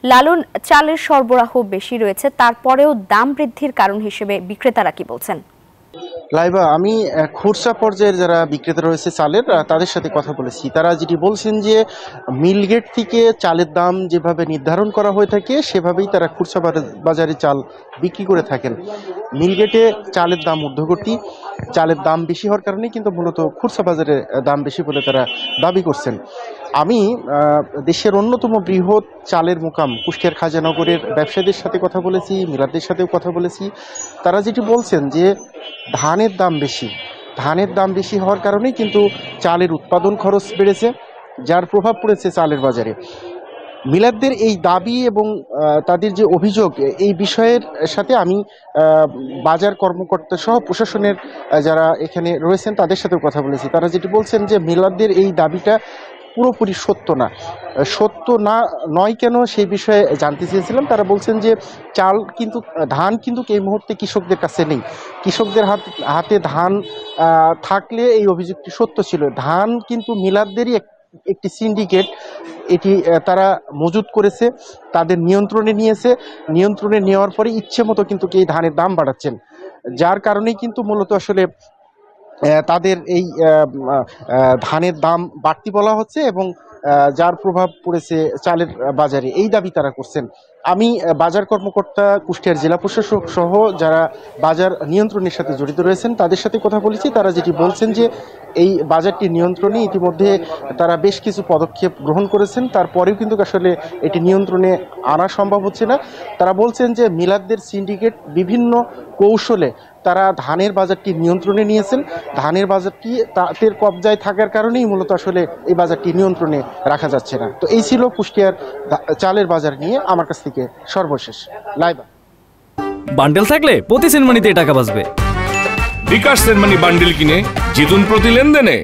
লালন চালের সরবরাহ বেশি রয়েছে, তারপরেও দাম বৃদ্ধির কারণ হিসেবে বিক্রেতারা কি বলছেন? লাইবা, আমি খুচরা পর্যায়ের যারা বিক্রেতা রয়েছে চালের তাদের সাথে কথা বলেছি। তারা যেটি বলছেন যে মিল গেট থেকে চালের দাম যেভাবে নির্ধারণ করা হয়ে থাকে সেভাবেই তারা খুচরা বাজারে চাল বিক্রি করে থাকেন। মিল গেটে চালের দাম ঊর্ধ্বগতি, চালের দাম বেশি হওয়ার কারণে কিন্তু মূলত খুচরা বাজারে দাম বেশি বলে তারা দাবি করছেন। আমি দেশের অন্যতম বৃহৎ চালের মোকাম কুষ্টিয়ার খাজানগরের ব্যবসায়ীদের সাথে কথা বলেছি, মিলারদের সাথেও কথা বলেছি। তারা যেটি বলছেন যে ধানের দাম বেশি হওয়ার কারণেই কিন্তু চালের উৎপাদন খরচ বেড়েছে, যার প্রভাব পড়েছে চালের বাজারে। মিলারদের এই দাবি এবং তাদের যে অভিযোগ, এই বিষয়ের সাথে আমি বাজার কর্মকর্তা সহ প্রশাসনের যারা এখানে রয়েছেন তাদের সাথেও কথা বলেছি। তারা যেটি বলছেন যে মিলারদের এই দাবিটা পুরোপুরি সত্য না নয় কেন সেই বিষয়ে জানতে চেয়েছিলাম। তারা বলছেন যে ধান কিন্তু এই মুহূর্তে কৃষকদের কাছে নেই। কৃষকদের হাতে ধান থাকলে এই অভিযোগটি সত্য ছিল। ধান কিন্তু মিলারদেরই একটি সিন্ডিকেট এটি তারা মজুত করেছে, তাদের নিয়ন্ত্রণে নেওয়ার পরে ইচ্ছে মতো কিন্তু এই ধানের দাম বাড়াচ্ছেন, যার কারণেই কিন্তু মূলত আসলে তাদের এই ধানের দাম বাড়তি বলা হচ্ছে এবং যার প্রভাব পড়েছে চালের বাজারে, এই দাবি তারা করছেন। আমি বাজার কর্মকর্তা, কুষ্টিয়ার জেলা প্রশাসক সহ যারা বাজার নিয়ন্ত্রণের সাথে জড়িত রয়েছেন তাদের সাথে কথা বলেছি। তারা যেটি বলছেন যে এই বাজারটি নিয়ন্ত্রণে ইতিমধ্যে তারা বেশ কিছু পদক্ষেপ গ্রহণ করেছেন, তারপরেও কিন্তু আসলে এটি নিয়ন্ত্রণে আনা সম্ভব হচ্ছে না। তারা বলছেন যে মিলারদের সিন্ডিকেট বিভিন্ন কৌশলে তারা ধানের বাজারটি নিয়ন্ত্রণে নিয়েছেন। ধানের বাজারটি তাদের কবজায় থাকার কারণেই মূলত আসলে এই বাজারটি নিয়ন্ত্রণে রাখা যাচ্ছে না। তো এই ছিল কুষ্টিয়ার চালের বাজার নিয়ে আমার কাছ থেকে সর্বশেষ। লাইবা, বান্ডেল থাকলে প্রতি সেনমানিতে টাকা বাঁচবে। বিকাশ সেনমানি বান্ডেল কিনে জিতুন প্রতি লেনদেনে।